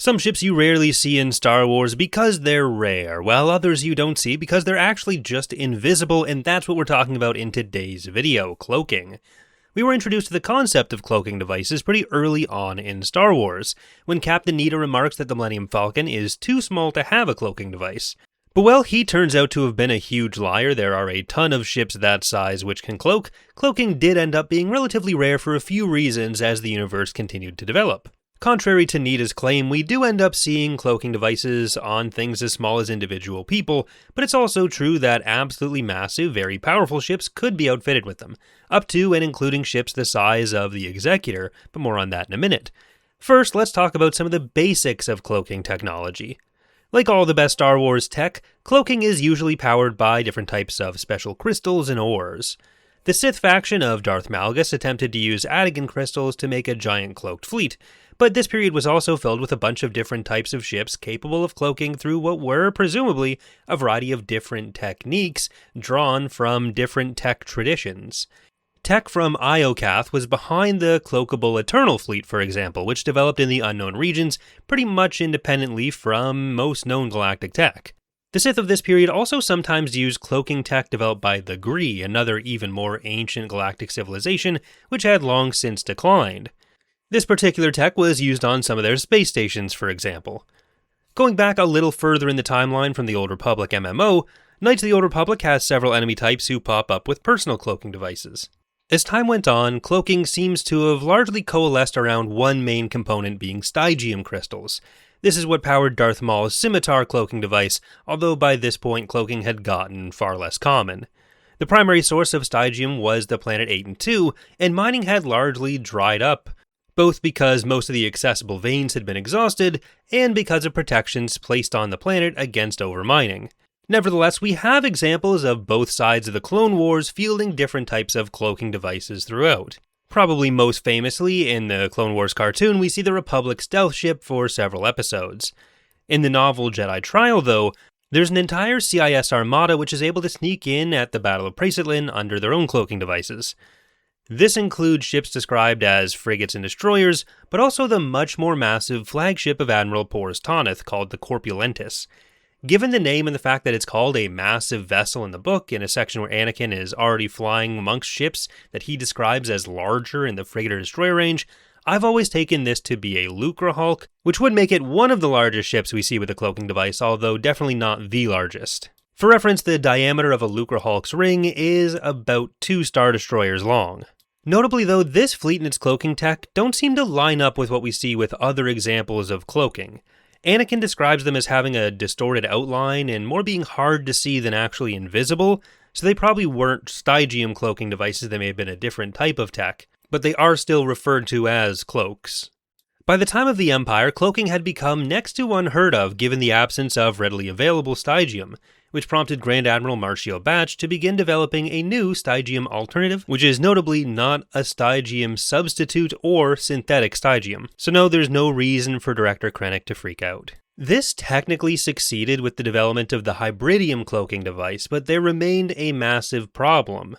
Some ships you rarely see in Star Wars because they're rare, while others you don't see because they're actually just invisible, and that's what we're talking about in today's video, cloaking. We were introduced to the concept of cloaking devices pretty early on in Star Wars, when Captain Needa remarks that the Millennium Falcon is too small to have a cloaking device. But while he turns out to have been a huge liar, there are a ton of ships that size which can cloak, cloaking did end up being relatively rare for a few reasons as the universe continued to develop. Contrary to Needa's claim, we do end up seeing cloaking devices on things as small as individual people, but it's also true that absolutely massive, very powerful ships could be outfitted with them, up to and including ships the size of the Executor, but more on that in a minute. First, let's talk about some of the basics of cloaking technology. Like all the best Star Wars tech, cloaking is usually powered by different types of special crystals and ores. The Sith faction of Darth Malgus attempted to use Anakin crystals to make a giant cloaked fleet, but this period was also filled with a bunch of different types of ships capable of cloaking through what were, presumably, a variety of different techniques drawn from different tech traditions. Tech from Iokath was behind the cloakable Eternal Fleet, for example, which developed in the unknown regions pretty much independently from most known galactic tech. The Sith of this period also sometimes used cloaking tech developed by the Gree, another even more ancient galactic civilization which had long since declined. This particular tech was used on some of their space stations, for example. Going back a little further in the timeline from the Old Republic MMO, Knights of the Old Republic has several enemy types who pop up with personal cloaking devices. As time went on, cloaking seems to have largely coalesced around one main component being stygium crystals. This is what powered Darth Maul's scimitar cloaking device, although by this point cloaking had gotten far less common. The primary source of stygium was the planet 8 and 2, and mining had largely dried up, both because most of the accessible veins had been exhausted, and because of protections placed on the planet against overmining. Nevertheless, we have examples of both sides of the Clone Wars fielding different types of cloaking devices throughout. Probably most famously, in the Clone Wars cartoon, we see the Republic stealth ship for several episodes. In the novel Jedi Trial, though, there's an entire CIS armada which is able to sneak in at the Battle of Praesetlin under their own cloaking devices. This includes ships described as frigates and destroyers, but also the much more massive flagship of Admiral Porus Tonith called the Corpulentus. Given the name and the fact that it's called a massive vessel in the book, in a section where Anakin is already flying amongst ships that he describes as larger in the frigate or destroyer range, I've always taken this to be a Lucrehulk, which would make it one of the largest ships we see with a cloaking device, although definitely not the largest. For reference, the diameter of a Lucrehulk's ring is about 2 Star Destroyers long. Notably though, this fleet and its cloaking tech don't seem to line up with what we see with other examples of cloaking. Anakin describes them as having a distorted outline and more being hard to see than actually invisible, so they probably weren't stygium cloaking devices. They may have been a different type of tech, but they are still referred to as cloaks. By the time of the Empire, cloaking had become next to unheard of given the absence of readily available stygium, which prompted Grand Admiral Marcio Batch to begin developing a new stygium alternative, which is notably not a stygium substitute or synthetic stygium. So no, there's no reason for Director Krennic to freak out. This technically succeeded with the development of the hybridium cloaking device, but there remained a massive problem.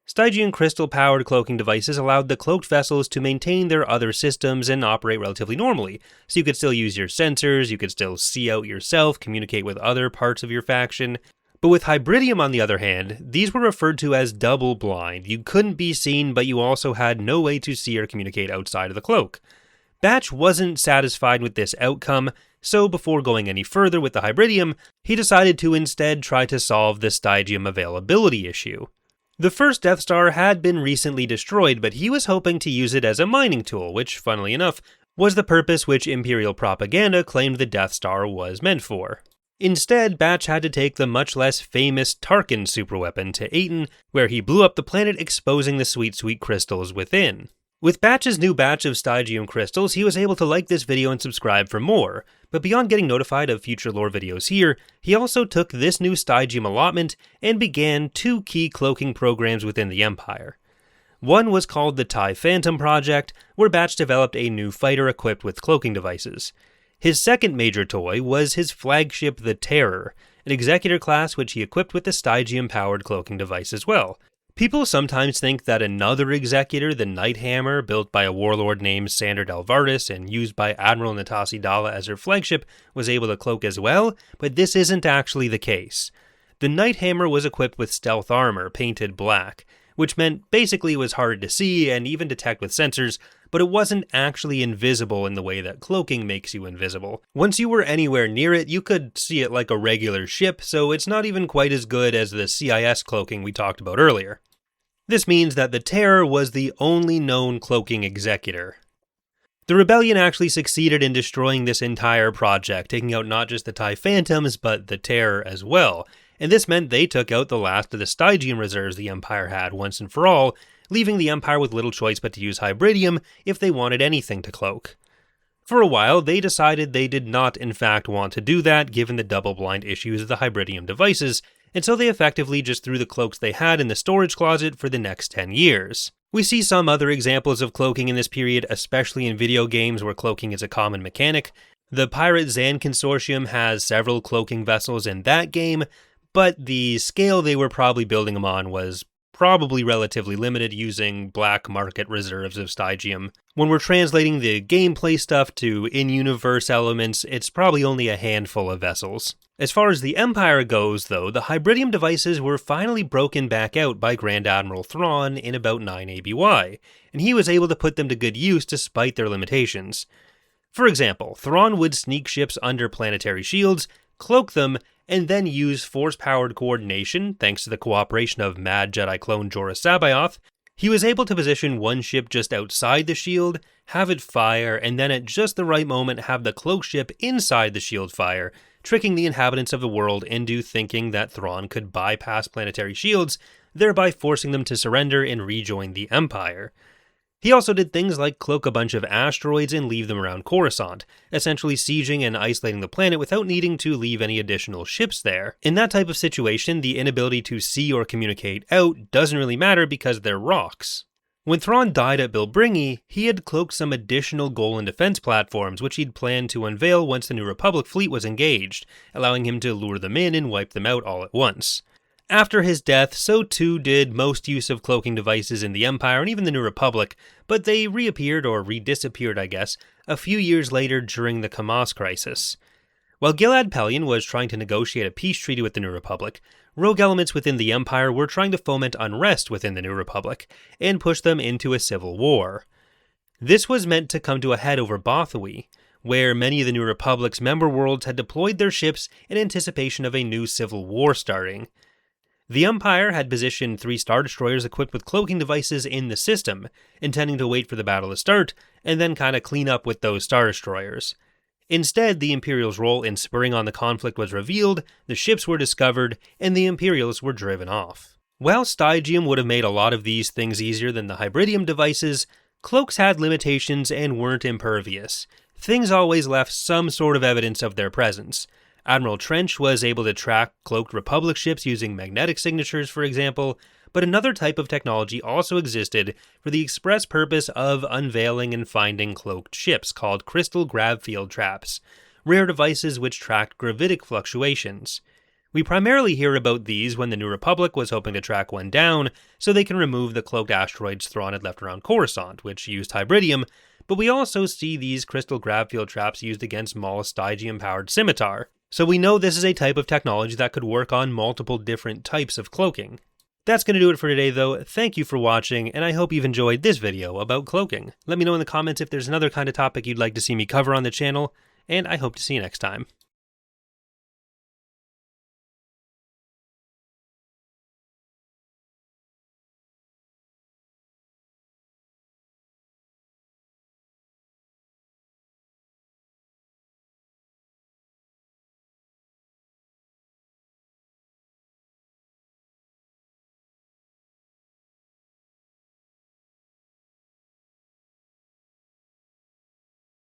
Stygium crystal-powered cloaking devices allowed the cloaked vessels to maintain their other systems and operate relatively normally, so you could still use your sensors, you could still see out yourself, communicate with other parts of your faction. But with hybridium, on the other hand, these were referred to as double-blind. You couldn't be seen, but you also had no way to see or communicate outside of the cloak. Batch wasn't satisfied with this outcome, so before going any further with the hybridium, he decided to instead try to solve the stygium availability issue. The first Death Star had been recently destroyed, but he was hoping to use it as a mining tool, which, funnily enough, was the purpose which Imperial propaganda claimed the Death Star was meant for. Instead, Batch had to take the much less famous Tarkin superweapon to Aten, where he blew up the planet, exposing the sweet crystals within. With Batch's new batch of stygium crystals, he was able to like this video and subscribe for more, but beyond getting notified of future lore videos here, he also took this new stygium allotment and began 2 key cloaking programs within the Empire. One was called the TIE Phantom Project, where Batch developed a new fighter equipped with cloaking devices. His second major toy was his flagship the Terror, an Executor class which he equipped with a stygium-powered cloaking device as well. People sometimes think that another executor, the Night Hammer, built by a warlord named Sandor Delvardis and used by Admiral Natasi Dalla as her flagship, was able to cloak as well, but this isn't actually the case. The Night Hammer was equipped with stealth armor, painted black, which meant basically it was hard to see and even detect with sensors, but it wasn't actually invisible in the way that cloaking makes you invisible. Once you were anywhere near it, you could see it like a regular ship, so it's not even quite as good as the CIS cloaking we talked about earlier. This means that the Terror was the only known cloaking executor. The Rebellion actually succeeded in destroying this entire project, taking out not just the TIE Phantoms, but the Terror as well, and this meant they took out the last of the Stygian reserves the Empire had once and for all, leaving the Empire with little choice but to use Hybridium if they wanted anything to cloak. For a while, they decided they did not in fact want to do that given the double-blind issues of the Hybridium devices, and so they effectively just threw the cloaks they had in the storage closet for the next 10 years. We see some other examples of cloaking in this period, especially in video games where cloaking is a common mechanic. The Pirate Zan Consortium has several cloaking vessels in that game, but the scale they were probably building them on was probably relatively limited, using black market reserves of Stygium. When we're translating the gameplay stuff to in-universe elements, it's probably only a handful of vessels. As far as the Empire goes, though, the Hybridium devices were finally broken back out by Grand Admiral Thrawn in about 9 ABY, and he was able to put them to good use despite their limitations. For example, Thrawn would sneak ships under planetary shields, cloak them, and then use force-powered coordination, thanks to the cooperation of Mad Jedi clone Jorah Sabayoth. He was able to position one ship just outside the shield, have it fire, and then at just the right moment have the cloak ship inside the shield fire, tricking the inhabitants of the world into thinking that Thrawn could bypass planetary shields, thereby forcing them to surrender and rejoin the Empire. He also did things like cloak a bunch of asteroids and leave them around Coruscant, essentially sieging and isolating the planet without needing to leave any additional ships there. In that type of situation, the inability to see or communicate out doesn't really matter because they're rocks. When Thrawn died at Bilbringi, he had cloaked some additional goal and defense platforms which he'd planned to unveil once the New Republic fleet was engaged, allowing him to lure them in and wipe them out all at once. After his death, so too did most use of cloaking devices in the Empire and even the New Republic, but they reappeared, or redisappeared I guess, a few years later during the Kamas Crisis. While Gilad Pellaeon was trying to negotiate a peace treaty with the New Republic, rogue elements within the Empire were trying to foment unrest within the New Republic, and push them into a civil war. This was meant to come to a head over Bothui, where many of the New Republic's member worlds had deployed their ships in anticipation of a new civil war starting. The Empire had positioned 3 Star Destroyers equipped with cloaking devices in the system, intending to wait for the battle to start, and then kinda clean up with those Star Destroyers. Instead, the Imperial's role in spurring on the conflict was revealed, the ships were discovered, and the Imperials were driven off. While Stygium would have made a lot of these things easier than the Hybridium devices, cloaks had limitations and weren't impervious. Things always left some sort of evidence of their presence. Admiral Trench was able to track cloaked Republic ships using magnetic signatures, for example, but another type of technology also existed for the express purpose of unveiling and finding cloaked ships called crystal grav field traps, rare devices which tracked gravitic fluctuations. We primarily hear about these when the New Republic was hoping to track one down so they can remove the cloaked asteroids Thrawn had left around Coruscant, which used Hybridium, but we also see these crystal grav field traps used against Maul's Stygium-powered scimitar. So we know this is a type of technology that could work on multiple different types of cloaking. That's going to do it for today though. Thank you for watching, and I hope you've enjoyed this video about cloaking. Let me know in the comments if there's another kind of topic you'd like to see me cover on the channel, and I hope to see you next time.